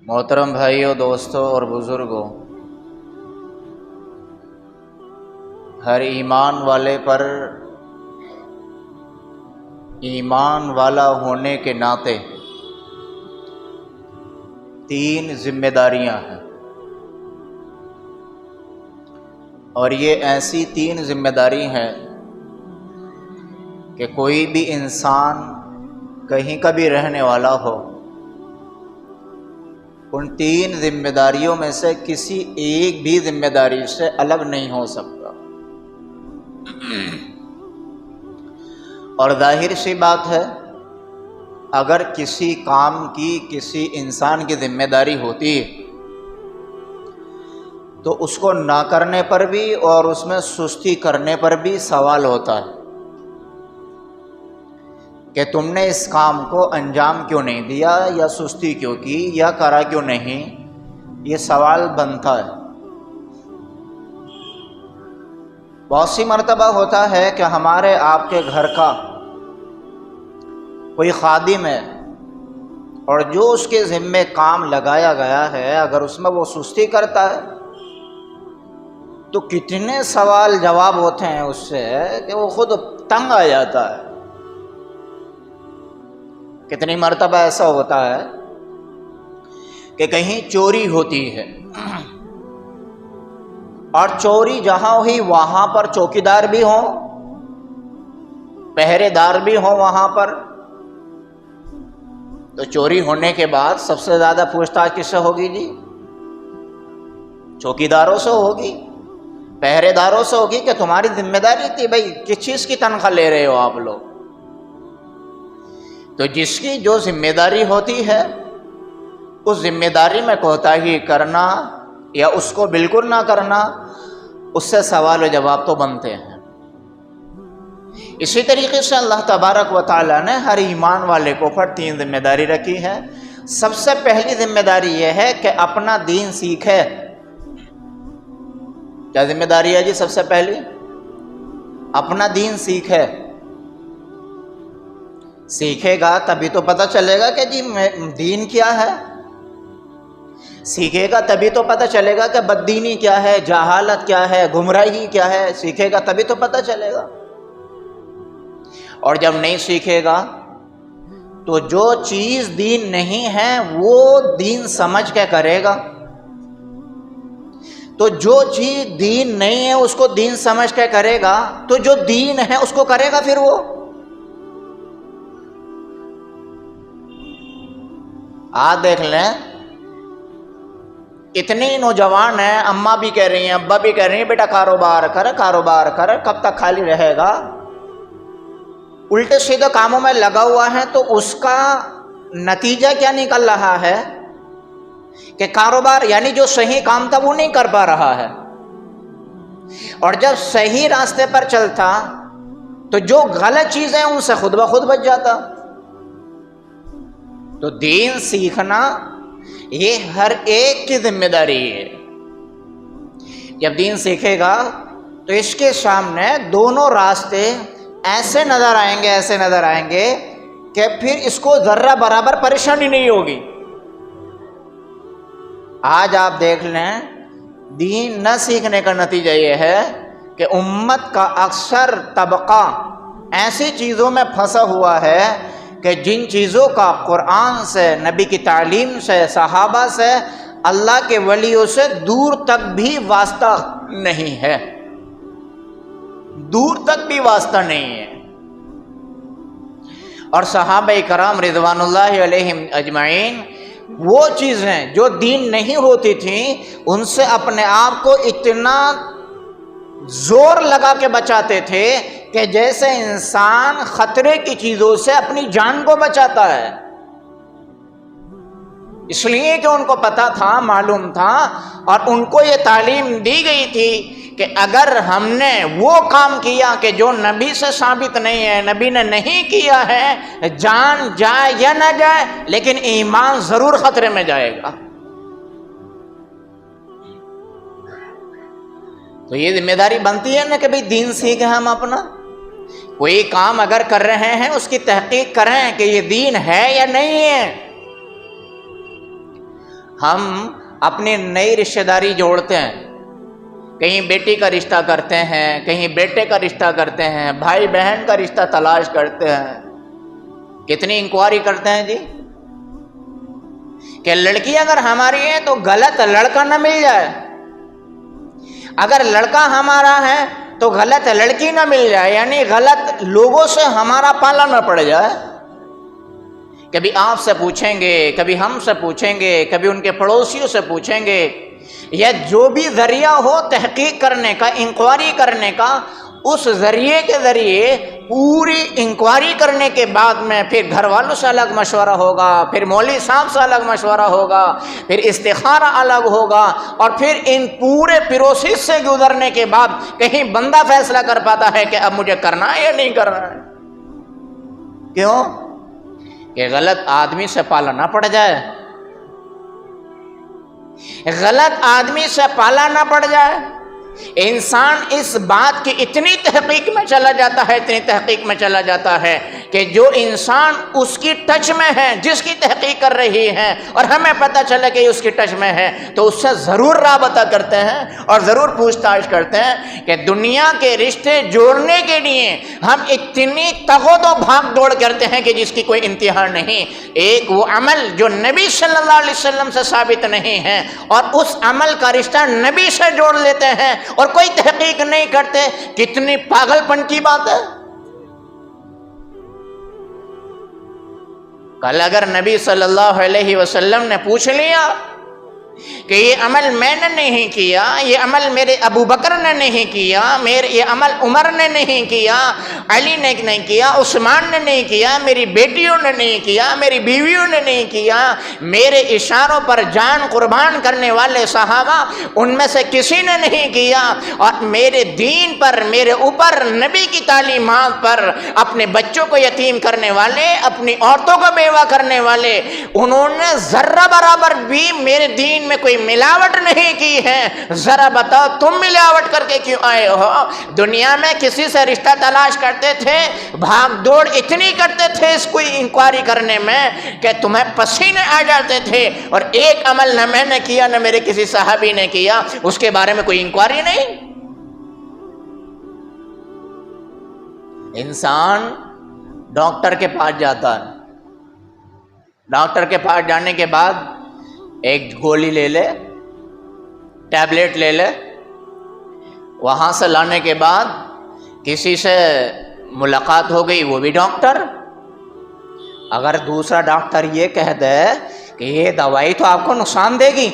محترم بھائیوں، دوستوں اور بزرگوں، ہر ایمان والے پر ایمان والا ہونے کے ناطے تین ذمہ داریاں ہیں، اور یہ ایسی تین ذمہ داری ہیں کہ کوئی بھی انسان کہیں کا بھی رہنے والا ہو، ان تین ذمہ داریوں میں سے کسی ایک بھی ذمہ داری سے الگ نہیں ہو سکتا۔ اور ظاہر سی بات ہے، اگر کسی کام کی کسی انسان کی ذمہ داری ہوتی ہے تو اس کو نہ کرنے پر بھی اور اس میں سستی کرنے پر بھی سوال ہوتا ہے کہ تم نے اس کام کو انجام کیوں نہیں دیا، یا سستی کیوں کی، یا کرا کیوں نہیں، یہ سوال بنتا ہے۔ بہت سی مرتبہ ہوتا ہے کہ ہمارے آپ کے گھر کا کوئی خادم ہے، اور جو اس کے ذمے کام لگایا گیا ہے اگر اس میں وہ سستی کرتا ہے تو کتنے سوال جواب ہوتے ہیں اس سے کہ وہ خود تنگ آ جاتا ہے۔ کتنی مرتبہ ایسا ہوتا ہے کہ کہیں چوری ہوتی ہے، اور چوری جہاں ہوئی وہاں پر چوکیدار بھی ہوں، پہرے دار بھی ہوں وہاں پر، تو چوری ہونے کے بعد سب سے زیادہ پوچھ تاچھ کس سے ہوگی جی؟ چوکیداروں سے ہوگی، پہرے داروں سے ہوگی کہ تمہاری ذمہ داری تھی بھائی، کس چیز کی تنخواہ لے رہے ہو آپ لوگ؟ تو جس کی جو ذمہ داری ہوتی ہے اس ذمہ داری میں کوتاہی کرنا یا اس کو بالکل نہ کرنا، اس سے سوال و جواب تو بنتے ہیں۔ اسی طریقے سے اللہ تبارک و تعالیٰ نے ہر ایمان والے کو پر تین ذمہ داری رکھی ہے۔ سب سے پہلی ذمہ داری یہ ہے کہ اپنا دین سیکھے۔ کیا ذمہ داری ہے جی؟ سب سے پہلی اپنا دین سیکھے۔ سیکھے گا تبھی تو پتہ چلے گا کہ جی دین کیا ہے، سیکھے گا تبھی تو پتہ چلے گا کہ بددینی کیا ہے، جہالت کیا ہے، گمراہی کیا ہے، سیکھے گا تبھی تو پتہ چلے گا۔ اور جب نہیں سیکھے گا تو جو چیز دین نہیں ہے وہ دین سمجھ کے کرے گا، تو جو چیز دین نہیں ہے اس کو دین سمجھ کے کرے گا، تو جو دین ہے اس کو کرے گا پھر وہ۔ آج دیکھ لیں، اتنے نوجوان ہیں، اماں بھی کہہ رہی ہیں، ابا بھی کہہ رہی ہیں بیٹا کاروبار کر، کاروبار کر، کب تک خالی رہے گا؟ الٹے سیدھے کاموں میں لگا ہوا ہے، تو اس کا نتیجہ کیا نکل رہا ہے کہ کاروبار یعنی جو صحیح کام تھا وہ نہیں کر پا رہا ہے، اور جب صحیح راستے پر چلتا تو جو غلط چیزیں ان سے خود بخود بچ جاتا۔ تو دین سیکھنا یہ ہر ایک کی ذمہ داری ہے۔ جب دین سیکھے گا تو اس کے سامنے دونوں راستے ایسے نظر آئیں گے کہ پھر اس کو ذرہ برابر پریشانی نہیں ہوگی۔ آج آپ دیکھ لیں، دین نہ سیکھنے کا نتیجہ یہ ہے کہ امت کا اکثر طبقہ ایسی چیزوں میں پھنسا ہوا ہے کہ جن چیزوں کا قرآن سے، نبی کی تعلیم سے، صحابہ سے، اللہ کے ولیوں سے دور تک بھی واسطہ نہیں ہے، دور تک بھی واسطہ نہیں ہے۔ اور صحابہ کرام رضوان اللہ علیہم اجمعین وہ چیزیں جو دین نہیں ہوتی تھیں ان سے اپنے آپ کو اتنا زور لگا کے بچاتے تھے کہ جیسے انسان خطرے کی چیزوں سے اپنی جان کو بچاتا ہے، اس لیے کہ ان کو پتا تھا، معلوم تھا، اور ان کو یہ تعلیم دی گئی تھی کہ اگر ہم نے وہ کام کیا کہ جو نبی سے ثابت نہیں ہے، نبی نے نہیں کیا ہے، جان جائے یا نہ جائے لیکن ایمان ضرور خطرے میں جائے گا۔ تو یہ ذمہ داری بنتی ہے نا کہ بھئی دین سیکھیں ہم اپنا۔ کوئی کام اگر کر رہے ہیں اس کی تحقیق کریں کہ یہ دین ہے یا نہیں ہے۔ ہم اپنی نئی رشتہ داری جوڑتے ہیں، کہیں بیٹی کا رشتہ کرتے ہیں، کہیں بیٹے کا رشتہ کرتے ہیں، بھائی بہن کا رشتہ تلاش کرتے ہیں، کتنی انکوائری کرتے ہیں جی کہ لڑکی اگر ہماری ہے تو غلط لڑکا نہ مل جائے، اگر لڑکا ہمارا ہے تو غلط لڑکی نہ مل جائے، یعنی غلط لوگوں سے ہمارا پالا نہ پڑ جائے۔ کبھی آپ سے پوچھیں گے، کبھی ہم سے پوچھیں گے، کبھی ان کے پڑوسیوں سے پوچھیں گے، یا جو بھی ذریعہ ہو تحقیق کرنے کا، انکوائری کرنے کا، اس ذریعے کے ذریعے پوری انکوائری کرنے کے بعد میں پھر گھر والوں سے الگ مشورہ ہوگا، پھر مولوی صاحب سے الگ مشورہ ہوگا، پھر استخارہ الگ ہوگا، اور پھر ان پورے پروسیس سے گزرنے کے بعد کہیں بندہ فیصلہ کر پاتا ہے کہ اب مجھے کرنا ہے یا نہیں کرنا ہے۔ کیوں؟ کہ غلط آدمی سے پالا نہ پڑ جائے، غلط آدمی سے پالا نہ پڑ جائے۔ انسان اس بات کی اتنی تحقیق میں چلا جاتا ہے، اتنی تحقیق میں چلا جاتا ہے کہ جو انسان اس کی ٹچ میں ہے، جس کی تحقیق کر رہی ہے، اور ہمیں پتہ چلے کہ اس کی ٹچ میں ہے، تو اس سے ضرور رابطہ کرتے ہیں اور ضرور پوچھ تاچھ کرتے ہیں کہ دنیا کے رشتے جوڑنے کے لیے ہم اتنی تغود و بھاگ دوڑ کرتے ہیں کہ جس کی کوئی انتہا نہیں۔ ایک وہ عمل جو نبی صلی اللہ علیہ وسلم سے ثابت نہیں ہے، اور اس عمل کا رشتہ نبی سے جوڑ لیتے ہیں اور کوئی تحقیق نہیں کرتے، کتنی پاگل پن کی بات ہے۔ کل اگر نبی صلی اللہ علیہ وسلم نے پوچھ لیا کہ یہ عمل میں نے نہیں کیا، یہ عمل میرے ابو بکر نے نہیں کیا، یہ عمل عمر نے نہیں کیا، علی نے نہیں کیا، عثمان نے نہیں کیا، میری بیٹیوں نے نہیں کیا، میری بیویوں نے نہیں کیا، میرے اشاروں پر جان قربان کرنے والے صحابہ ان میں سے کسی نے نہیں کیا، اور میرے دین پر، میرے اوپر نبی کی تعلیمات پر اپنے بچوں کو یتیم کرنے والے، اپنی عورتوں کو بیوہ کرنے والے، انہوں نے ذرہ برابر بھی میرے دین میں کوئی ملاوٹ نہیں کی ہے۔ ذرا بتاؤ تم ملاوٹ کر کے کیوں آئے ہو؟ دنیا میں کسی سے رشتہ تلاش کرتے تھے، بھاگ دوڑ اتنی کرتے تھے اس کوئی انکوائری کرنے میں کہ تمہیں پسینے آ جاتے تھے، اور ایک عمل نہ میں نے کیا نہ میرے کسی صحابی نے کیا، اس کے بارے میں کوئی انکوائری نہیں۔ انسان ڈاکٹر کے پاس جاتا ہے، ڈاکٹر کے پاس جانے کے بعد ایک گولی لے لے، ٹیبلٹ لے لے، وہاں سے لانے کے بعد کسی سے ملاقات ہو گئی، وہ بھی ڈاکٹر۔ اگر دوسرا ڈاکٹر یہ کہہ دے کہ یہ دوائی تو آپ کو نقصان دے گی،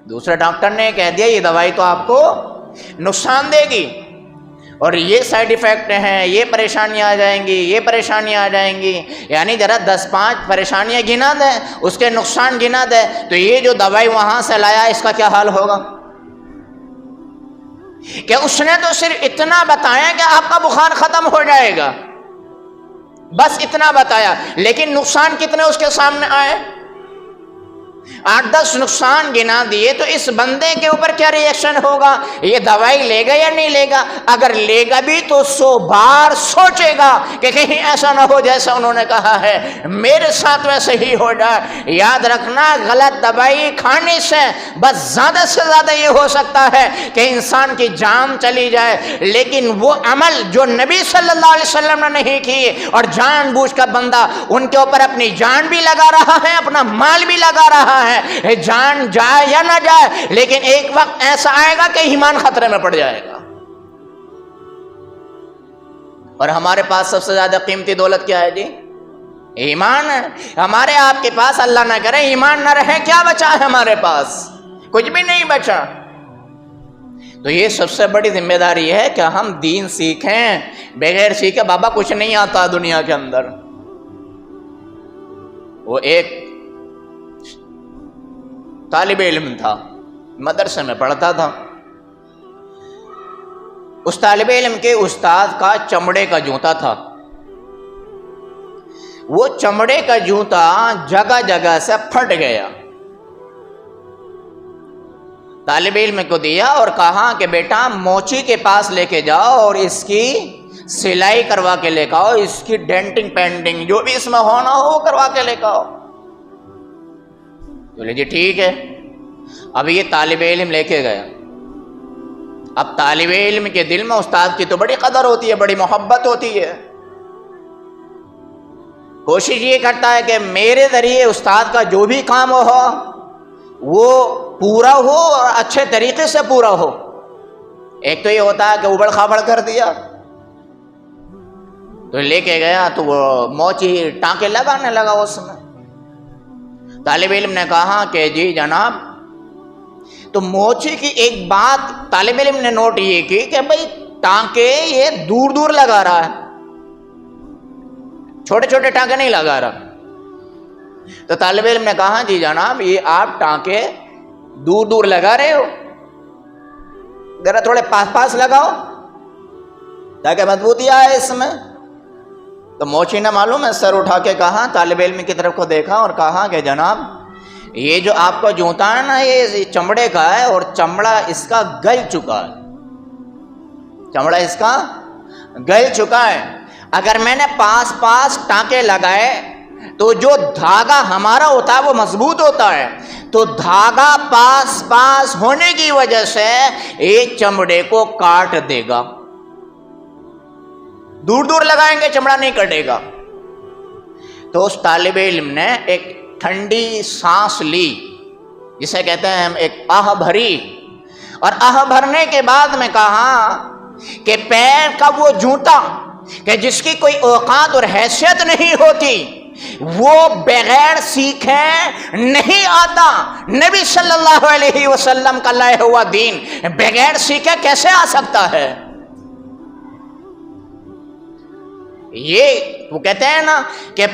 دوسرے ڈاکٹر نے کہہ دیا یہ دوائی تو آپ کو نقصان دے گی، اور یہ سائیڈ ایفیکٹ ہیں، یہ پریشانیاں آ جائیں گی، یہ پریشانیاں آ جائیں گی، یعنی ذرا 10-5 پریشانیاں گنا دے، اس کے نقصان گنا دے، تو یہ جو دوائی وہاں سے لایا اس کا کیا حال ہوگا؟ کہ اس نے تو صرف اتنا بتایا کہ آپ کا بخار ختم ہو جائے گا، بس اتنا بتایا، لیکن نقصان کتنے اس کے سامنے آئے؟ 8-10 نقصان گنا دیے، تو اس بندے کے اوپر کیا ری ایکشن ہوگا؟ یہ دوائی لے گا یا نہیں لے گا؟ اگر لے گا بھی تو 100 بار سوچے گا کہ کہیں ایسا نہ ہو جیسا انہوں نے کہا ہے، میرے ساتھ ویسے ہی ہو جائے۔ یاد رکھنا، غلط دوائی کھانے سے بس زیادہ سے زیادہ یہ ہو سکتا ہے کہ انسان کی جان چلی جائے، لیکن وہ عمل جو نبی صلی اللہ علیہ وسلم نے نہیں کیے، اور جان بوجھ کر بندہ ان کے اوپر اپنی جان بھی لگا رہا ہے، اپنا مال بھی لگا رہا ہے، جان جائے یا نہ جائے، لیکن ایک وقت ایسا آئے گا کہ ایمان خطرے میں پڑ جائے گا۔ اور ہمارے پاس سب سے زیادہ قیمتی دولت کیا ہے جی؟ ایمان ہے۔ ہمارے آپ کے پاس اللہ نہ کرے ایمان نہ رہے، کیا بچا ہے ہمارے پاس؟ کچھ بھی نہیں بچا۔ تو یہ سب سے بڑی ذمہ داری ہے کہ ہم دین سیکھیں، بغیر سیکھے بابا کچھ نہیں آتا دنیا کے اندر۔ وہ ایک طالب علم تھا، مدرسے میں پڑھتا تھا، اس طالب علم کے استاد کا چمڑے کا جوتا تھا، وہ چمڑے کا جوتا جگہ جگہ سے پھٹ گیا، طالب علم کو دیا اور کہا کہ بیٹا موچی کے پاس لے کے جاؤ اور اس کی سلائی کروا کے لے کے آؤ، اس کی ڈینٹنگ پینٹنگ جو بھی اس میں ہونا ہو وہ کروا کے لے کے آؤ۔ بولے جی ٹھیک ہے. اب یہ طالب علم لے کے گیا. اب طالب علم کے دل میں استاد کی تو بڑی قدر ہوتی ہے, بڑی محبت ہوتی ہے. کوشش یہ کرتا ہے کہ میرے ذریعے استاد کا جو بھی کام ہو وہ پورا ہو اور اچھے طریقے سے پورا ہو. ایک تو یہ ہوتا ہے کہ ابڑ خابڑ کر دیا, تو لے کے گیا تو وہ موچی ٹانکے لگانے لگا اس میں. طالب علم نے کہا کہ جی جناب, تو موچی کی ایک بات طالب علم نے نوٹ یہ کی کہ بھئی ٹانکے یہ دور دور لگا رہا ہے, چھوٹے چھوٹے ٹانکے نہیں لگا رہا. تو طالب علم نے کہا جی جناب یہ آپ ٹانکے دور دور لگا رہے ہو, ذرا تھوڑے پاس پاس لگاؤ تاکہ مضبوطی آئے اس میں. تو موچی نے معلوم ہے سر اٹھا کے کہا, طالب علم کی طرف کو دیکھا اور کہا کہ جناب یہ جو آپ کا جوتا ہے نا یہ چمڑے کا ہے اور چمڑا اس کا گل چکا ہے, چمڑا اس کا گل چکا ہے. اگر میں نے پاس پاس ٹانکے لگائے تو جو دھاگا ہمارا ہوتا ہے وہ مضبوط ہوتا ہے, تو دھاگا پاس پاس ہونے کی وجہ سے یہ چمڑے کو کاٹ دے گا. دور دور لگائیں گے چمڑا نہیں کٹے گا. تو اس طالب علم نے ایک ٹھنڈی سانس لی, جسے کہتے ہیں ہم ایک آہ بھری, اور آہ بھرنے کے بعد میں کہا کہ پیر کا وہ جوتا کہ جس کی کوئی اوقات اور حیثیت نہیں ہوتی وہ بغیر سیکھے نہیں آتا. نبی صلی اللہ علیہ وسلم کا لائے ہوا دین بغیر سیکھے کیسے آ سکتا ہے؟ یہ وہ کہتے ہیں نا کہ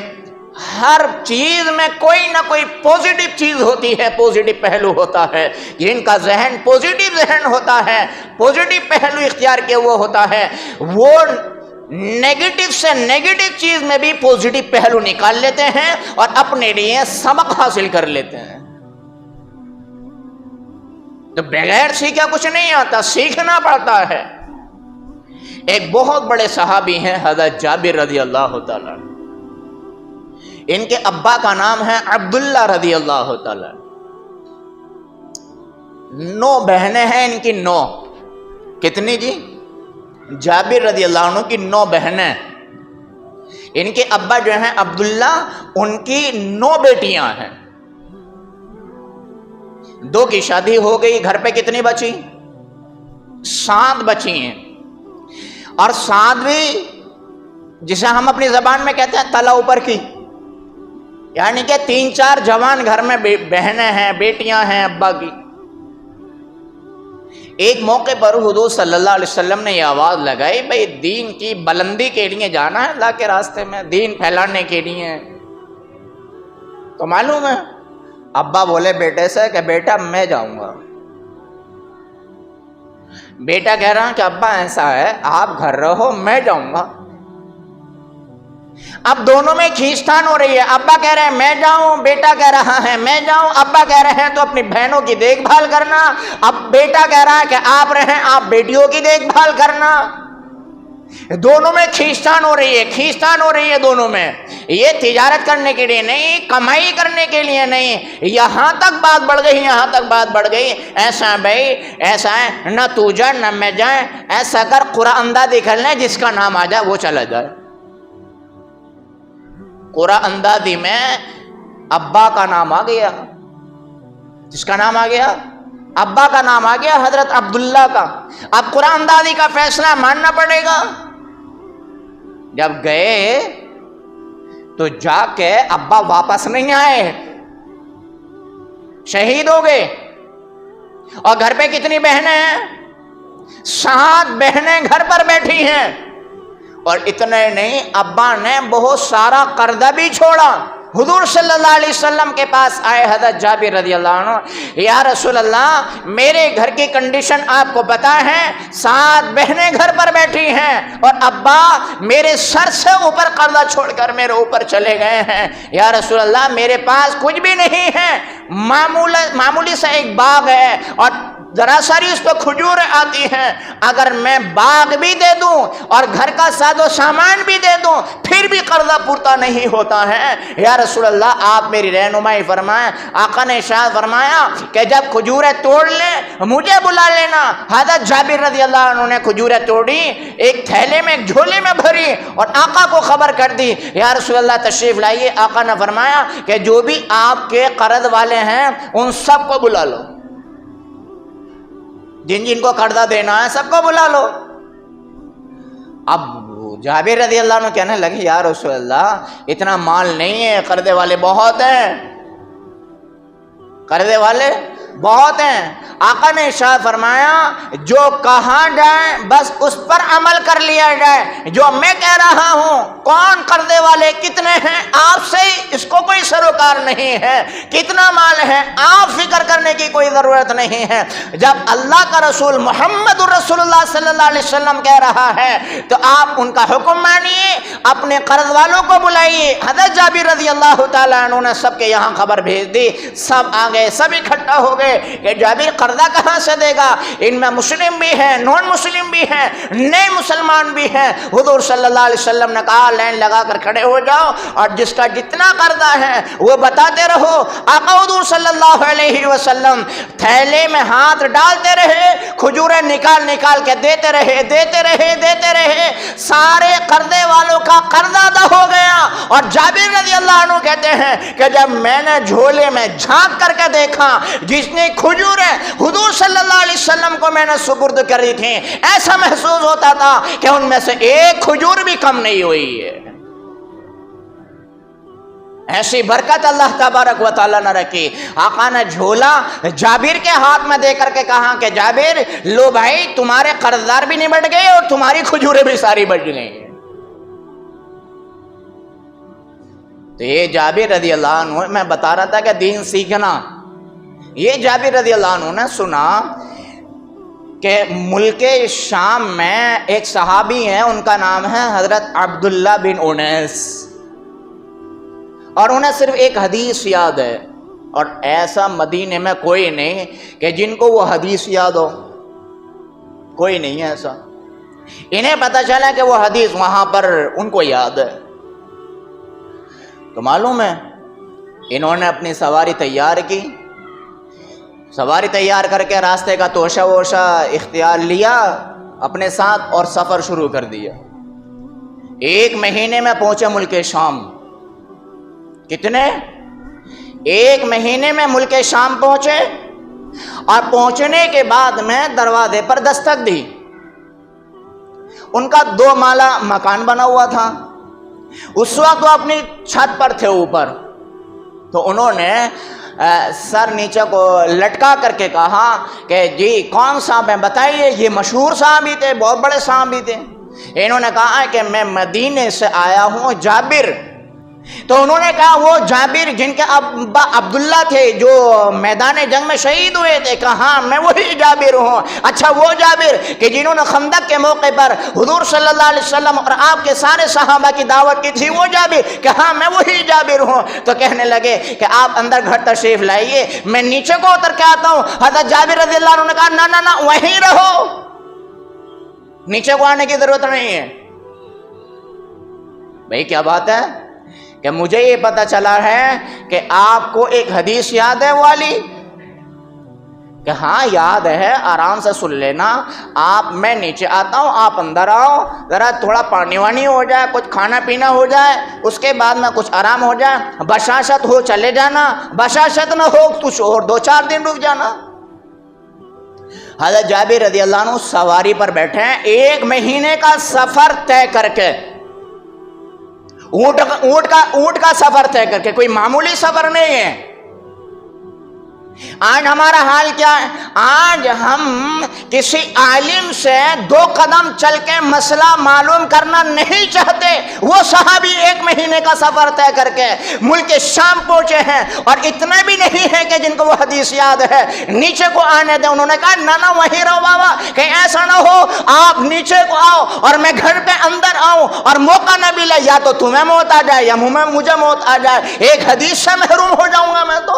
ہر چیز میں کوئی نہ کوئی پوزیٹو چیز ہوتی ہے, پوزیٹو پہلو ہوتا ہے. جن کا ذہن پوزیٹو ذہن ہوتا ہے, پوزیٹو پہلو اختیار کیا وہ ہوتا ہے, وہ نیگیٹو سے نیگیٹو چیز میں بھی پوزیٹو پہلو نکال لیتے ہیں اور اپنے لیے سبق حاصل کر لیتے ہیں. تو بغیر سیکھا کچھ نہیں آتا, سیکھنا پڑتا ہے. ایک بہت بڑے صحابی ہیں حضرت جابر رضی اللہ تعالیٰ, ان کے ابا کا نام ہے عبداللہ رضی اللہ تعالیٰ. 9 بہنیں ہیں ان کی, 9. کتنی جی؟ جابر رضی اللہ عنہ کی 9 بہنیں. ان کے ابا جو ہیں عبداللہ, ان کی 9 بیٹیاں ہیں. 2 کی شادی ہو گئی, گھر پہ کتنی بچی؟ 7 بچی ہیں. اور 7ویں جسے ہم اپنی زبان میں کہتے ہیں تلا اوپر کی, یعنی کہ 3-4 جوان گھر میں بہنیں ہیں, بیٹیاں ہیں ابا کی. ایک موقع پر حضور صلی اللہ علیہ وسلم نے یہ آواز لگائی, بھئی دین کی بلندی کے لیے جانا ہے اللہ کے راستے میں, دین پھیلانے کے لیے. تو معلوم ہے ابا بولے بیٹے سے کہ بیٹا میں جاؤں گا. بیٹا کہہ رہا کہ ابا ایسا ہے آپ گھر رہو میں جاؤں گا. اب دونوں میں کھینچتان ہو رہی ہے, ابا کہہ رہے ہیں میں جاؤں, بیٹا کہہ رہا ہے میں جاؤں. ابا کہہ رہے ہیں تو اپنی بہنوں کی دیکھ بھال کرنا, اب بیٹا کہہ رہا ہے کہ آپ رہیں آپ بیٹیوں کی دیکھ بھال کرنا. دونوں میں کھینچتان ہو رہی ہے, کھینچتان ہو رہی ہے دونوں میں. یہ تجارت کرنے کے لیے نہیں, کمائی کرنے کے لیے نہیں, یہاں تک بات بڑھ گئی, یہاں تک بات بڑھ گئی. ایسا بھائی ایسا ہے, نہ تو جائے نہ میں جائیں, ایسا کر قرآن اندازی کر لیں, جس کا نام آ جائے وہ چلا جائے. قرآن اندازی میں ابا کا نام آ گیا. جس کا نام آ گیا؟ ابا کا نام آ گیا, حضرت عبداللہ کا. اب قرآن اندازی کا فیصلہ ماننا پڑے گا. جب گئے تو جا کے ابا واپس نہیں آئے, شہید ہو گئے. اور گھر پہ کتنی بہنیں ہیں؟ 7 بہنیں گھر پر بیٹھی ہیں. اور اتنے نہیں, ابا نے بہت سارا قرضہ بھی چھوڑا. حضور صلی اللہ علیہ وسلم کے پاس آئے حضرت جابر رضی اللہ عنہ, یا رسول اللہ میرے گھر کی کنڈیشن آپ کو پتا ہے, 7 بہنیں گھر پر بیٹھی ہیں اور ابا میرے سر سے اوپر قرضہ چھوڑ کر میرے اوپر چلے گئے ہیں. یا رسول اللہ میرے پاس کچھ بھی نہیں ہے, معمولی سا ایک باغ ہے اور ذرا ساری اس پہ کھجور آتی ہیں، اگر میں باغ بھی دے دوں اور گھر کا ساز و سامان بھی دے دوں پھر بھی قرضہ پورتا نہیں ہوتا ہے۔ یا رسول اللہ آپ میری رہنمائی فرمائیں۔ آقا نے ارشاد فرمایا کہ جب کھجوریں توڑ لیں مجھے بلا لینا۔ حضرت جابر رضی اللہ عنہ نے کھجوریں توڑی، ایک تھیلے میں ایک جھولے میں بھری اور آقا کو خبر کر دی، یا رسول اللہ تشریف لائیے۔ آقا نے فرمایا کہ جو بھی آپ کے قرض والے ہیں ان سب کو بلا لو، جن جن کو قرضہ دینا ہے سب کو بلا لو۔ اب جابر رضی اللہ عنہ کہنے لگے یا رسول اللہ اتنا مال نہیں ہے، قرضے والے بہت ہیں، قرضے والے بہت ہیں۔ آقا نے ارشاد فرمایا جو کہا جائے بس اس پر عمل کر لیا جائے، جو میں کہہ رہا ہوں کون قرضے والے کتنے ہیں آپ سے اس کو کوئی سروکار نہیں ہے، کتنا مال ہے آپ فکر کرنے کی کوئی ضرورت نہیں ہے۔ جب اللہ کا رسول محمد رسول اللہ صلی اللہ علیہ وسلم کہہ رہا ہے تو آپ ان کا حکم مانیے، اپنے قرض والوں کو بلائیے۔ حضرت جابر رضی اللہ تعالیٰ عنہ نے سب کے یہاں خبر بھیج دی، سب آ گئے، سب اکٹھا ہو گئے کہ جابر قرضہ کہاں سے دے گا؟ ان میں مسلم بھی ہیں، نون مسلم بھی ہیں، نئے مسلمان بھی ہیں۔ حضور صلی اللہ علیہ وسلم نے کہا لائن لگا کر کھڑے ہو جاؤ اور جس کا جتنا قرضہ ہے وہ بتاتے رہو۔ آقا حضور صلی اللہ علیہ وسلم تھیلے میں ہاتھ ڈالتے رہے، کھجوریں نکال نکال کے دیتے رہے دیتے رہے دیتے رہے، سارے قرضے والوں کا قرضہ ادا ہو گیا۔ اور جابر رضی اللہ عنہ کہتے ہیں کہ جب میں نے جھولے میں جھانک کر کے دیکھا جس نے کھجوریں حضور صلی اللہ علیہ وسلم کو میں نے سپرد کری تھی، ایسا محسوس ہوتا تھا کہ ان میں سے ایک کھجور بھی کم نہیں ہوئی ہے۔ ایسی برکت اللہ تبارک و تعالیٰ نے رکھی۔ آقا نے جھولا جابر کے ہاتھ میں دے کر کے کہا کہ جابر لو بھائی تمہارے قرضدار بھی نمٹ گئے اور تمہاری کھجوریں بھی ساری بچ گئی۔ تو یہ جابر رضی اللہ عنہ، میں بتا رہا تھا کہ دین سیکھنا، یہ جابر رضی اللہ عنہ نے سنا کہ ملک شام میں ایک صحابی ہیں، ان کا نام ہے حضرت عبداللہ بن انیس، اور انہیں صرف ایک حدیث یاد ہے، اور ایسا مدینے میں کوئی نہیں کہ جن کو وہ حدیث یاد ہو، کوئی نہیں ہے ایسا۔ انہیں پتہ چلا کہ وہ حدیث وہاں پر ان کو یاد ہے، تو معلوم ہے انہوں نے اپنی سواری تیار کی، سواری تیار کر کے راستے کا توشہ ووشہ اختیار لیا اپنے ساتھ اور سفر شروع کر دیا۔ 1 مہینے میں پہنچے ملک شام۔ کتنے؟ 1 مہینے میں ملک شام پہنچے، اور پہنچنے کے بعد میں دروازے پر دستک دی۔ ان کا 2 مالا مکان بنا ہوا تھا، اس وقت وہ اپنی چھت پر تھے اوپر، تو انہوں نے سر نیچے کو لٹکا کر کے کہا کہ جی کون صاحب ہیں بتائیے۔ یہ مشہور صحابی تھے، بہت بڑے صحابی تھے۔ انہوں نے کہا کہ میں مدینے سے آیا ہوں جابر۔ تو انہوں نے کہا وہ جابر جن کے ابا عبداللہ تھے جو میدان جنگ میں شہید ہوئے تھے؟ کہا ہاں میں وہی جابر ہوں۔ اچھا وہ جابر کہ جنہوں نے خندق کے موقع پر حضور صلی اللہ علیہ وسلم اور آپ کے سارے صحابہ کی دعوت کی تھی، وہ جابر؟ کہ ہاں میں وہی جابر ہوں۔ تو کہنے لگے کہ آپ اندر گھر تشریف لائیے، میں نیچے کو اتر کے آتا ہوں۔ حضرت جابر رضی اللہ عنہ نے کہا نہ وہیں رہو، نیچے کو آنے کی ضرورت نہیں ہے۔ بھائی کیا بات ہے کہ مجھے یہ پتا چلا ہے کہ آپ کو ایک حدیث یاد ہے والی؟ کہ ہاں یاد ہے، آرام سے سن لینا۔ آپ میں نیچے آتا ہوں، آپ اندر آؤ، ذرا تھوڑا پانی وانی ہو جائے، کچھ کھانا پینا ہو جائے، اس کے بعد میں کچھ آرام ہو جائے، بشاشت ہو چلے جانا، بشاشت نہ ہو کچھ اور 2-4 دن رک جانا۔ حضرت جابر رضی اللہ عنہ سواری پر بیٹھے ہیں، 1 مہینے کا سفر طے کر کے، اونٹ کا سفر طے کر کے، کوئی معمولی سفر نہیں ہے۔ آج ہمارا حال کیا ہے؟ آج ہم کسی عالم سے 2 قدم چل کے مسئلہ معلوم کرنا نہیں چاہتے۔ وہ صحابی 1 مہینے کا سفر طے کر کے ملک شام پہنچے ہیں، اور اتنا بھی نہیں ہے کہ جن کو وہ حدیث یاد ہے نیچے کو آنے دیں۔ انہوں نے کہا نہ وہیں رہو بابا، کہیں ایسا نہ ہو آپ نیچے کو آؤ اور میں گھر پہ اندر آؤں اور موقع نہ ملے، یا تو تمہیں موت آ جائے یا مجھے موت آ جائے، ایک حدیث سے محروم ہو جاؤں گا میں۔ تو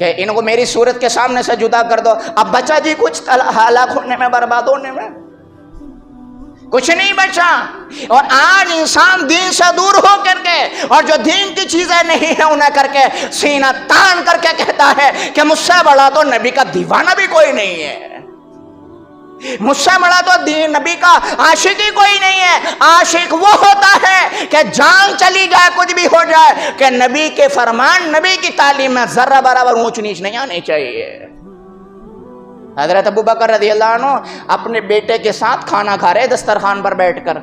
کہ ان کو میری صورت کے سامنے سے جدا کر دو. اب بچا جی کچھ ہلاک ہونے میں، برباد ہونے میں؟ کچھ نہیں بچا. اور آج انسان دین سے دور ہو کر کے اور جو دین کی چیزیں نہیں ہیں انہیں کر کے سینہ تان کر کے کہتا ہے کہ مجھ سے بڑا تو نبی کا دیوانہ بھی کوئی نہیں ہے، مجھ سے بڑا تو دین نبی کا عاشق ہی کوئی نہیں ہے. عاشق وہ ہوتا ہے کہ جان چلی جائے کچھ بھی ہو جائے کہ نبی کے فرمان، نبی کی تعلیم میں ذرہ برابر اونچ نیچ نہیں آنی چاہیے. حضرت ابو بکر رضی اللہ عنہ اپنے بیٹے کے ساتھ کھانا کھا رہے دسترخوان پر بیٹھ کر.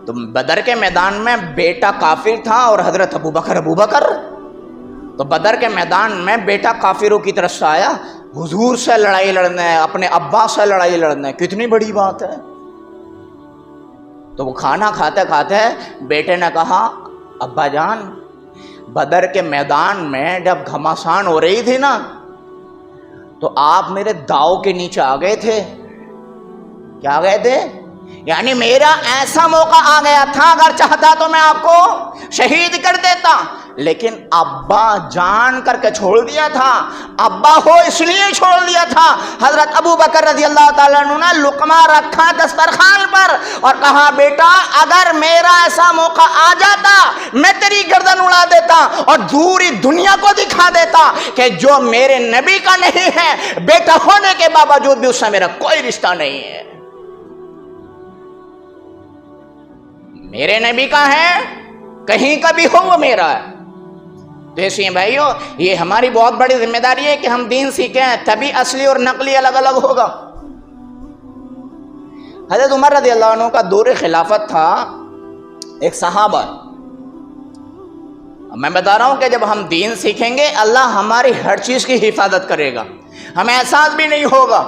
تو بدر کے میدان میں بیٹا کافر تھا اور حضرت ابو بکر. تو بدر کے میدان میں بیٹا کافروں کی طرف سے آیا، حضور سے لڑائی لڑنا ہے، اپنے ابا سے لڑائی لڑنا ہے، کتنی بڑی بات ہے. تو وہ کھانا کھاتے کھاتے بیٹے نے کہا، ابا جان بدر کے میدان میں جب گھمسان ہو رہی تھی نا تو آپ میرے داؤ کے نیچے آ گئے تھے. کیا آ گئے تھے؟ یعنی میرا ایسا موقع آ گیا تھا، اگر چاہتا تو میں آپ کو شہید کر دیتا، لیکن ابا جان کر کے چھوڑ دیا تھا، ابا ہو اس لیے چھوڑ دیا تھا. حضرت ابو بکر رضی اللہ تعالیٰ عنہ نے لقمہ رکھا دسترخوان پر اور کہا، بیٹا اگر میرا ایسا موقع آ جاتا میں تیری گردن اڑا دیتا اور پوری دنیا کو دکھا دیتا کہ جو میرے نبی کا نہیں ہے، بیٹا ہونے کے باوجود بھی اس سے میرا کوئی رشتہ نہیں ہے. میرے نبی کا ہے، کہیں کا بھی ہو وہ میرا ہے. تو اس لیے بھائیو یہ ہماری بہت بڑی ذمہ داری ہے کہ ہم دین سیکھیں، تبھی اصلی اور نقلی الگ الگ ہوگا. حضرت عمر رضی اللہ عنہ کا دور خلافت تھا. ایک صحابہ، میں بتا رہا ہوں کہ جب ہم دین سیکھیں گے اللہ ہماری ہر چیز کی حفاظت کرے گا، ہمیں احساس بھی نہیں ہوگا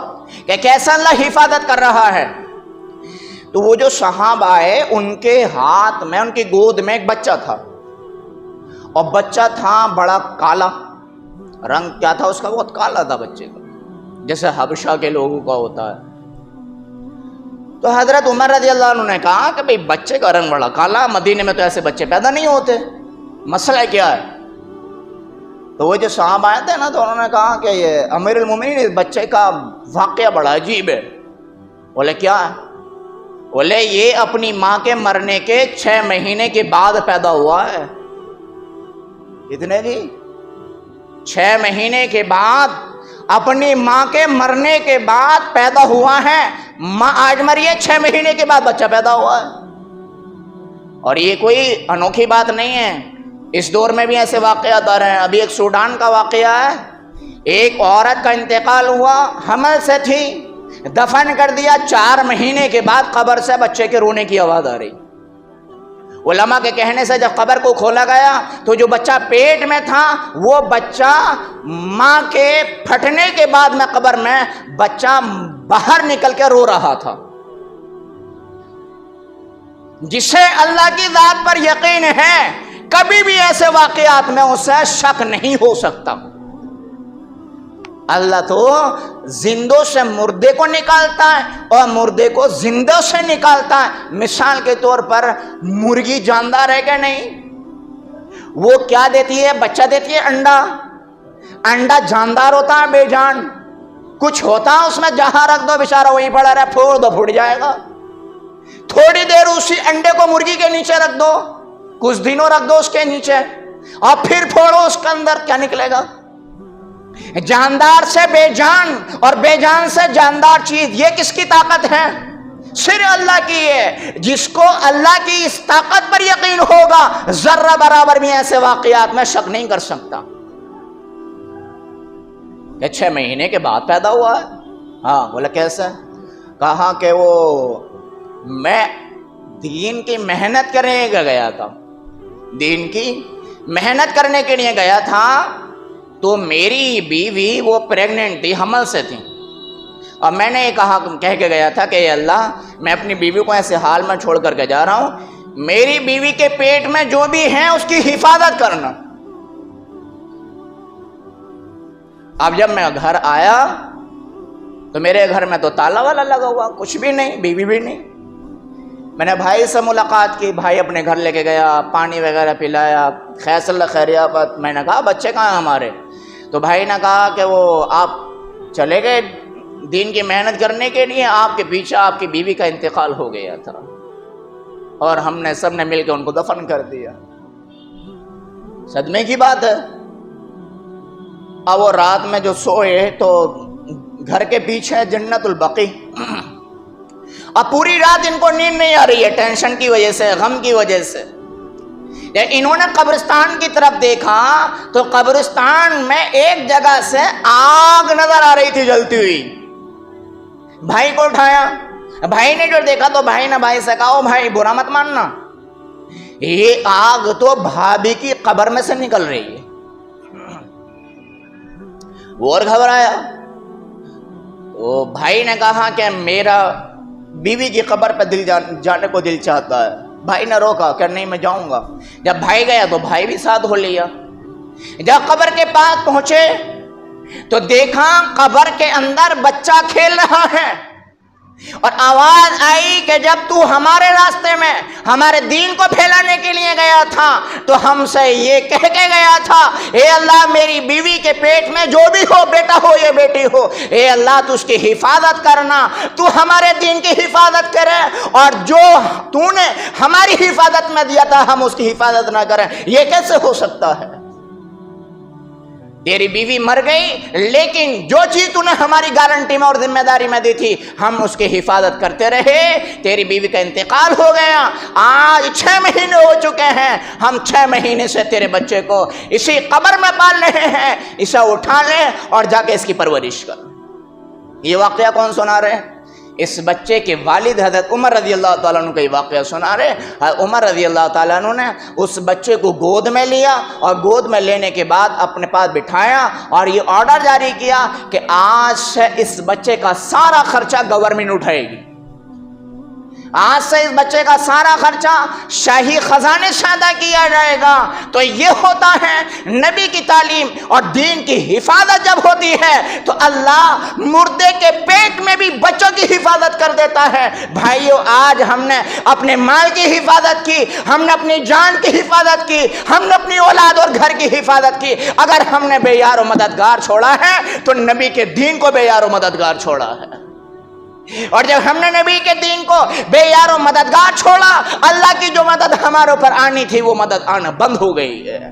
کہ کیسا اللہ حفاظت کر رہا ہے. تو وہ جو صحابہ آئے ان کے ہاتھ میں، ان کی گود میں ایک بچہ تھا، اور بچہ تھا بڑا کالا، رنگ کیا تھا اس کا؟ بہت کالا تھا بچے کا، جیسے حبشہ کے لوگوں کا ہوتا ہے. تو حضرت عمر رضی اللہ عنہ نے کہا کہ بھئی بچے کا رنگ بڑا کالا، مدینے میں تو ایسے بچے پیدا نہیں ہوتے، مسئلہ کیا ہے؟ تو وہ جو صحابہ آئے تھے نا تو انہوں نے کہا کہ یہ امیر المومنین اس بچے کا واقعہ بڑا عجیب ہے. بولے کیا ہے؟ بولے یہ اپنی ماں کے مرنے کے 6 مہینے کے بعد پیدا ہوا ہے. کتنے جی؟ 6 مہینے کے بعد، اپنی ماں کے مرنے کے بعد پیدا ہوا ہے. ماں آج مری ہے، 6 مہینے کے بعد بچہ پیدا ہوا ہے. اور یہ کوئی انوکھی بات نہیں ہے، اس دور میں بھی ایسے واقعات آ رہے ہیں. ابھی ایک سوڈان کا واقعہ ہے، ایک عورت کا انتقال ہوا، حمل سے تھی، دفن کر دیا، 4 مہینے کے بعد قبر سے بچے کے رونے کی آواز آ رہی. علماء کے کہنے سے جب قبر کو کھولا گیا تو جو بچہ پیٹ میں تھا وہ بچہ ماں کے پھٹنے کے بعد میں قبر میں بچہ باہر نکل کے رو رہا تھا. جسے اللہ کی ذات پر یقین ہے کبھی بھی ایسے واقعات میں اسے شک نہیں ہو سکتا. اللہ تو زندوں سے مردے کو نکالتا ہے اور مردے کو زندوں سے نکالتا ہے. مثال کے طور پر مرغی جاندار ہے کہ نہیں؟ وہ کیا دیتی ہے؟ بچہ دیتی ہے انڈا. انڈا جاندار ہوتا ہے، بے جان، کچھ ہوتا ہے اس میں، جہاں رکھ دو بیچارہ وہیں پڑا رہے، پھوڑ دو پھوڑ جائے گا. تھوڑی دیر اسی انڈے کو مرغی کے نیچے رکھ دو، کچھ دنوں رکھ دو اس کے نیچے، اور پھر پھوڑو اس کے اندر، کیا نکلے گا؟ جاندار سے بے جان اور بے جان سے جاندار چیز. یہ کس کی طاقت ہے؟ صرف اللہ کی ہے. جس کو اللہ کی اس طاقت پر یقین ہوگا ذرہ برابر بھی ایسے واقعات میں شک نہیں کر سکتا. کہ 6 مہینے کے بعد پیدا ہوا ہے. ہاں بولا کیسے؟ کہا کہ وہ میں دین کی محنت کرنے کے گیا تھا، دین کی محنت کرنے کے لیے گیا تھا، تو میری بیوی وہ پریگننٹ تھی، حمل سے تھی، اور میں نے یہ کہہ کے گیا تھا کہ اے اللہ میں اپنی بیوی کو ایسے حال میں چھوڑ کر کے جا رہا ہوں، میری بیوی کے پیٹ میں جو بھی ہیں اس کی حفاظت کرنا. اب جب میں گھر آیا تو میرے گھر میں تو تالا والا لگا ہوا، کچھ بھی نہیں، بیوی بھی نہیں. میں نے بھائی سے ملاقات کی، بھائی اپنے گھر لے کے گیا، پانی وغیرہ پلایا، خیر اللہ خیریت. میں نے کہا بچے کہاں ہیں ہمارے؟ تو بھائی نے کہا کہ وہ آپ چلے گئے دین کی محنت کرنے کے لیے، آپ کے پیچھے آپ کی بیوی کا انتقال ہو گیا تھا اور ہم نے سب نے مل کے ان کو دفن کر دیا. صدمے کی بات ہے. اب وہ رات میں جو سوئے تو گھر کے پیچھے جنت البقیع، اب پوری رات ان کو نیند نہیں آ رہی ہے، ٹینشن کی وجہ سے، غم کی وجہ سے. انہوں نے قبرستان کی طرف دیکھا تو قبرستان میں ایک جگہ سے آگ نظر آ رہی تھی جلتی ہوئی. بھائی کو اٹھایا، بھائی نے جو دیکھا تو بھائی نے بھائی سے کہا او بھائی برا مت ماننا، یہ آگ تو بھابھی کی قبر میں سے نکل رہی ہے. وہ اور گھبرایا. وہ بھائی نے کہا کہ میرا بیوی کی قبر پہ جانے کو دل چاہتا ہے. بھائی نے روکا کہ نہیں میں جاؤں گا. جب بھائی گیا تو بھائی بھی ساتھ ہو لیا. جب قبر کے پاس پہنچے تو دیکھا قبر کے اندر بچہ کھیل رہا ہے اور آواز آئی کہ جب تو ہمارے راستے میں ہمارے دین کو پھیلانے کے لیے گیا تھا تو ہم سے یہ کہہ کے گیا تھا اے اللہ میری بیوی کے پیٹ میں جو بھی ہو، بیٹا ہو یا بیٹی ہو، اے اللہ تو اس کی حفاظت کرنا، تو ہمارے دین کی حفاظت کرے، اور جو تو نے ہماری حفاظت میں دیا تھا ہم اس کی حفاظت نہ کریں. یہ کیسے ہو سکتا ہے؟ تیری بیوی مر گئی لیکن جو چیز تو نے ہماری گارنٹی میں اور ذمہ داری میں دی تھی ہم اس کی حفاظت کرتے رہے. تیری بیوی کا انتقال ہو گیا، آج 6 مہینے ہو چکے ہیں، ہم 6 مہینے سے تیرے بچے کو اسی قبر میں پال رہے ہیں، اسے اٹھا لے اور جا کے اس کی پرورش کر. یہ واقعہ کون سنا رہے ہیں؟ اس بچے کے والد حضرت عمر رضی اللہ تعالیٰ عنہ کا یہ واقعہ سنا رہے. عمر رضی اللہ تعالیٰ عنہ نے اس بچے کو گود میں لیا اور گود میں لینے کے بعد اپنے پاس بٹھایا اور یہ آرڈر جاری کیا کہ آج سے اس بچے کا سارا خرچہ گورنمنٹ اٹھائے گی. آج سے اس بچے کا سارا خرچہ شاہی خزانے سے ادا کیا جائے گا. تو یہ ہوتا ہے نبی کی تعلیم اور دین کی حفاظت جب ہوتی ہے تو اللہ مردے کے پیٹ میں بھی بچوں کی حفاظت کر دیتا ہے. بھائیو آج ہم نے اپنے مال کی حفاظت کی، ہم نے اپنی جان کی حفاظت کی، ہم نے اپنی اولاد اور گھر کی حفاظت کی. اگر ہم نے بے یار و مددگار چھوڑا ہے تو نبی کے دین کو بے یار و مددگار چھوڑا ہے. اور جب ہم نے نبی کے دین کو بے یار و مددگار چھوڑا، اللہ کی جو مدد ہمارے اوپر آنی تھی وہ مدد آنا بند ہو گئی ہے.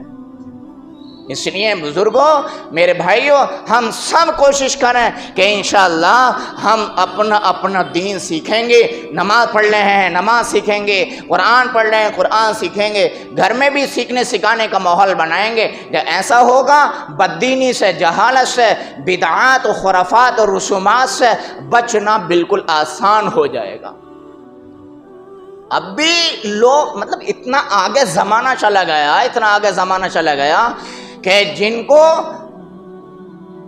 اس لیے بزرگوں، میرے بھائیوں، ہم سب کوشش کریں کہ انشاءاللہ ہم اپنا دین سیکھیں گے. نماز پڑھ رہے ہیں نماز سیکھیں گے، قرآن پڑھ رہے ہیں قرآن سیکھیں گے، گھر میں بھی سیکھنے سکھانے کا ماحول بنائیں گے. جب ایسا ہوگا بددینی سے، جہالت سے، بدعات و خرافات اور رسومات سے بچنا بالکل آسان ہو جائے گا. اب بھی لوگ اتنا آگے زمانہ چلا گیا کہ جن کو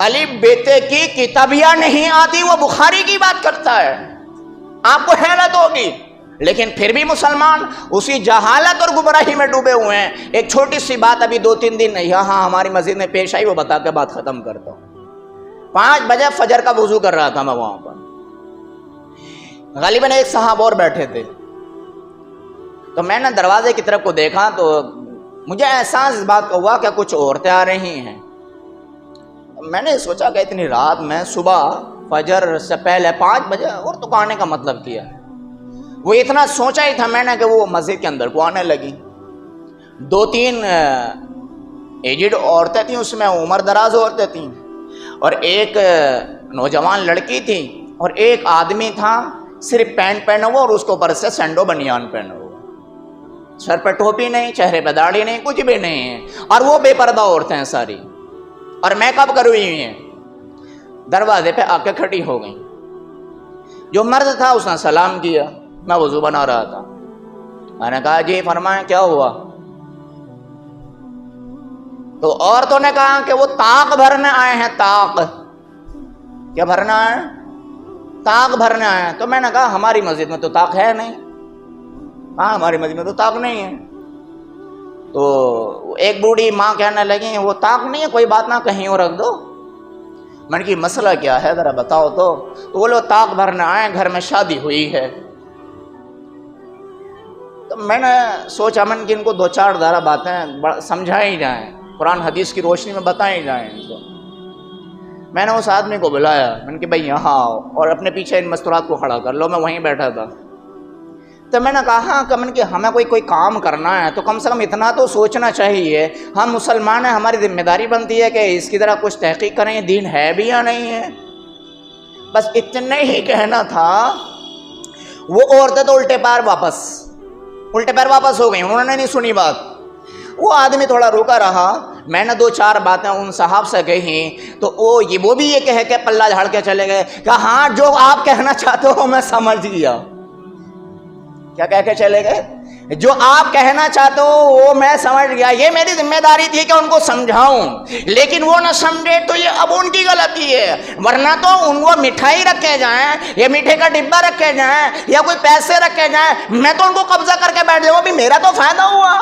الف بیتے کی کتابیاں نہیں آتی وہ بخاری کی بات کرتا ہے. آپ کو حیرت ہوگی، لیکن پھر بھی مسلمان اسی جہالت اور گمراہی میں ڈوبے ہوئے ہیں. ایک چھوٹی سی بات ابھی 2-3 دن یہاں ہماری مسجد میں پیش آئی، وہ بتا کے بات ختم کرتا ہوں. 5 بجے فجر کا وضو کر رہا تھا میں وہاں پر، غالباً ایک صاحب اور بیٹھے تھے. تو میں نے دروازے کی طرف کو دیکھا تو مجھے احساس اس بات کا ہوا کہ کچھ عورتیں آ رہی ہیں. میں نے سوچا کہ اتنی رات میں صبح فجر سے پہلے 5 بجے اور تو آنے کا مطلب کیا ہے. وہ اتنا سوچا ہی تھا میں نے کہ وہ مسجد کے اندر کو آنے لگی. 2-3 ایجڈ عورتیں تھیں، اس میں عمر دراز عورتیں تھیں، اور ایک نوجوان لڑکی تھی، اور ایک آدمی تھا صرف پینٹ پہنا ہوا اور اس کو اوپر سے سینڈو بنیان پہنا ہوا، سر پہ ٹوپی نہیں، چہرے پہ داڑھی نہیں، کچھ بھی نہیں ہے، اور وہ بے پردہ عورتیں ہیں ساری، اور میک اپ کری ہوئی ہیں. دروازے پہ آ کے کھڑی ہو گئی. جو مرد تھا اس نے سلام کیا. میں وضو بنا رہا تھا. میں نے کہا جی فرمائیں کیا ہوا؟ تو عورتوں نے کہا کہ وہ طاق بھرنے آئے ہیں. طاق کیا بھرنا ہے؟ طاق بھرنے آئے ہیں. تو میں نے کہا ہماری مسجد میں تو طاق ہے نہیں. ہاں ہماری مسجد میں تو طاق نہیں ہے. تو ایک بوڑھی ماں کہنے لگی وہ طاق نہیں ہے، کوئی بات نہ کہیں اور رکھ دو. میں نے کہا مسئلہ کیا ہے ذرا بتاؤ. تو وہ لوگ طاق بھرنے آئے، گھر میں شادی ہوئی ہے. تو میں نے سوچا من کہ ان کو دو چار ذرا باتیں سمجھائی جائیں، قرآن حدیث کی روشنی میں بتائی جائیں ان کو۔ میں نے اس آدمی کو بلایا، میں نے کہ بھائی یہاں آؤ اور اپنے پیچھے ان مستورات کو کھڑا کر لو، میں وہیں بیٹھا تھا۔ تو میں نے کہا کہ ہمیں کوئی کام کرنا ہے تو کم سے کم اتنا تو سوچنا چاہیے، ہم مسلمان ہیں، ہماری ذمہ داری بنتی ہے کہ اس کی طرح کچھ تحقیق کریں دین ہے بھی یا نہیں ہے۔ بس اتنے ہی کہنا تھا، وہ عورتیں تو الٹے پیر واپس ہو گئی، انہوں نے نہیں سنی بات۔ وہ آدمی تھوڑا روکا رہا، میں نے دو چار باتیں ان صاحب سے کہیں تو وہ بھی یہ کہہ کے پلہ جھاڑ کے چلے گئے کہ ہاں جو آپ کہنا چاہتے ہو میں سمجھ گیا۔ کیا کہہ کے چلے گئے؟ جو آپ کہنا چاہتے ہو وہ میں سمجھ گیا۔ یہ میری ذمہ داری تھی کہ ان کو سمجھاؤں، لیکن وہ نہ سمجھے تو یہ اب ان کی غلطی ہے، ورنہ تو ان کو مٹھائی رکھے جائیں یا میٹھے کا ڈبہ رکھے جائیں یا کوئی پیسے رکھے جائیں، میں تو ان کو قبضہ کر کے بیٹھ جاؤں، ابھی میرا تو فائدہ ہوا۔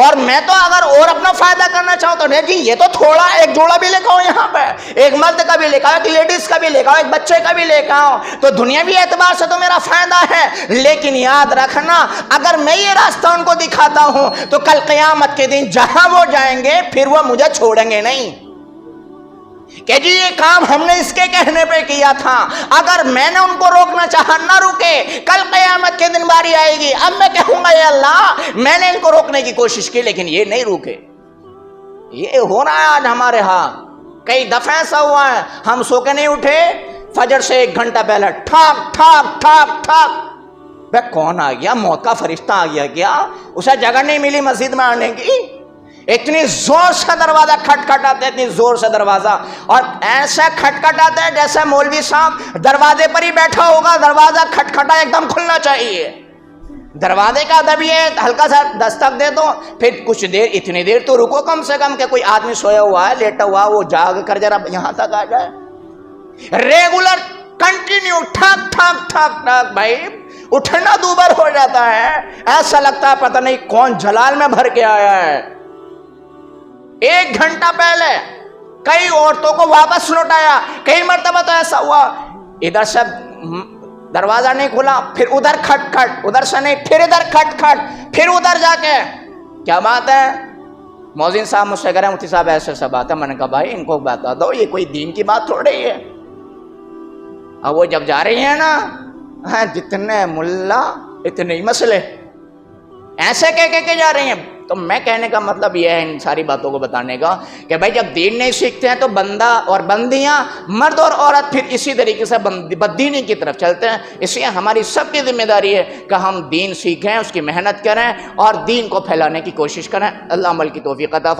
اور میں تو اگر اور اپنا فائدہ کرنا چاہوں تو نہیں جی، یہ تو تھوڑا ایک جوڑا بھی لے کے آؤ، یہاں پہ ایک مرد کا بھی لے کے آؤ، ایک لیڈیز کا بھی لے کے آؤ، ایک بچے کا بھی لے کے آؤ، تو دنیاوی اعتبار سے تو میرا فائدہ ہے۔ لیکن یاد رکھنا، اگر میں یہ راستہ ان کو دکھاتا ہوں تو کل قیامت کے دن جہاں وہ جائیں گے پھر وہ مجھے چھوڑیں گے نہیں کہ جی یہ کام ہم نے اس کے کہنے پہ کیا تھا۔ اگر میں نے ان کو روکنا چاہا نہ روکے، کل قیامت کے دن باری آئے گی، اب میں کہوں گا یا اللہ میں نے ان کو روکنے کی کوشش کی لیکن یہ نہیں روکے۔ یہ ہو رہا ہے آج ہمارے ہاں، کئی دفعہ ایسا ہوا ہے، ہم سو کے نہیں اٹھے، فجر سے 1 گھنٹہ پہلے ٹھاک ٹھاک ٹھاک ٹھاک، بے کون آ گیا؟ موت کا فرشتہ آ گیا کیا؟ اسے جگہ نہیں ملی مسجد میں آنے کی، اتنی زور سے دروازہ کھٹکھٹاتے، اتنی زور سے دروازہ، اور ایسا کھٹکھٹاتے جیسے مولوی صاحب دروازے پر ہی بیٹھا ہوگا، دروازہ کھٹکھٹا ایک دم کھلنا چاہیے۔ دروازے کا ادب یہ ہے، ہلکا سا دستک دے دو، پھر کچھ دیر، اتنی دیر تو رکو کم سے کم کہ کوئی آدمی سویا ہوا ہے، لیٹا ہوا، وہ جاگ کر ذرا یہاں تک آ جائے۔ ریگولر کنٹینیو ٹھاک ٹھاک ٹھاک ٹھاک، بھائی اٹھنا دوبر ہو جاتا ہے، ایسا لگتا ہے پتہ نہیں کون جلال میں بھر کے آیا ہے۔ 1 گھنٹہ پہلے کئی عورتوں کو واپس لوٹایا، کئی مرتبہ تو ایسا ہوا ادھر سے دروازہ نہیں کھلا، پھر ادھر کھٹ کھٹ، ادھر سے نہیں، پھر ادھر کھٹ کھٹ، پھر ادھر جا کے کیا بات ہے؟ مؤذن صاحب مجھ سے کہہ رہے ہیں مفتی صاحب ایسے ایسا بات ہے۔ میں نے کہا بھائی ان کو بتا دو، یہ کوئی دین کی بات تھوڑی ہے۔ اب وہ جب جا رہی ہیں نا، جتنے ملا اتنے ہی مسئلے، ایسے کہہ کے جا رہی ہیں۔ تو میں کہنے کا مطلب یہ ہے ان ساری باتوں کو بتانے کا کہ بھائی جب دین نہیں سیکھتے ہیں تو بندہ اور بندیاں، مرد اور عورت پھر اسی طریقے سے بددینی کی طرف چلتے ہیں۔ اس لیے ہماری سب کی ذمہ داری ہے کہ ہم دین سیکھیں، اس کی محنت کریں اور دین کو پھیلانے کی کوشش کریں۔ اللہ عمل کی توفیق عطا